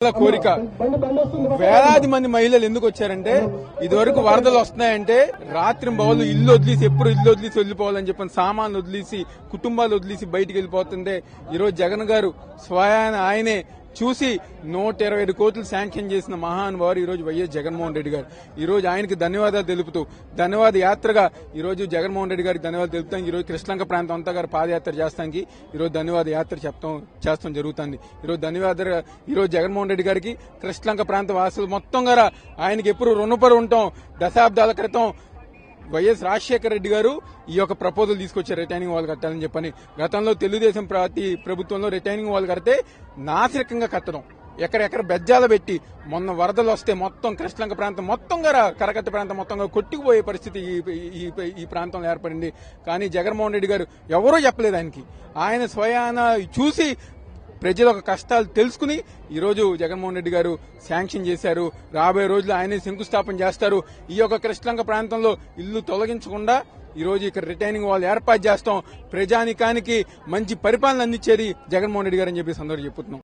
కోరిక వేలాది మంది మహిళలు ఎందుకు వచ్చారంటే ఇదివరకు వరదలు వస్తున్నాయంటే రాత్రి బౌలు ఇల్లు వదిలేసి ఎప్పుడు ఇల్లు వదిలేసి వెళ్లిపోవాలని చెప్పని సామాన్లు వదిలేసి కుటుంబాలు వదిలేసి బయటికి వెళ్లిపోతుంటే ఈరోజు జగన్ గారు స్వయాన ఆయనే చూసి 125 కోట్లు శాంక్షన్ చేసిన మహానుభావుడు ఈ రోజు వైఎస్ జగన్మోహన్ రెడ్డి గారు. ఈ రోజు ఆయనకి ధన్యవాదాలు తెలుపుతూ ధన్యవాద యాత్రగా ఈ రోజు జగన్మోహన్ రెడ్డి గారికి ధన్యవాదాలు తెలుపుతాం. ఈ రోజు కృష్ణలంక ప్రాంతం అంతా గారు పాదయాత్ర చేస్తానికి ఈ రోజు ధన్యవాద యాత్ర చేస్తాం జరుగుతుంది. ఈ రోజు జగన్మోహన్ రెడ్డి గారికి కృష్ణలంక ప్రాంత వాసులు మొత్తం గారు ఆయనకి ఎప్పుడు రుణపడి ఉంటాం. దశాబ్దాల క్రితం వైఎస్ రాజశేఖర రెడ్డి గారు ఈ యొక్క ప్రపోజల్ తీసుకొచ్చారు రిటైనింగ్ వాల్ కట్టాలని చెప్పని. గతంలో తెలుగుదేశం ప్రభుత్వంలో రిటైనింగ్ వాల్ కడితే నాసిరకంగా కట్టడం, ఎక్కడెక్కడ బెజ్జాలు పెట్టి మొన్న వరదలు వస్తే మొత్తం కృష్ణలంక ప్రాంతం మొత్తం గారా కరకట్ట ప్రాంతం మొత్తంగా కొట్టుకుపోయే పరిస్థితి ఈ ప్రాంతంలో ఏర్పడింది. కానీ జగన్మోహన్ రెడ్డి గారు ఎవరూ చెప్పలేదు ఆయనకి. ఆయన స్వయాన చూసి ప్రజల యొక్క కష్టాలు తెలుసుకుని ఈ రోజు జగన్మోహన్ రెడ్డి గారు శాంక్షన్ చేశారు. రాబోయే రోజుల్లో ఆయనే శంకుస్థాపన చేస్తారు. ఈ యొక్క కృష్ణలంక ప్రాంతంలో ఇల్లు తొలగించకుండా ఈ రోజు ఇక్కడ రిటైనింగ్ వాల్ ఏర్పాటు చేస్తాం. ప్రజానికానికి మంచి పరిపాలన అందించేది జగన్మోహన్ రెడ్డి గారు అని చెప్పి సందర్భంగా చెప్పుతున్నాం.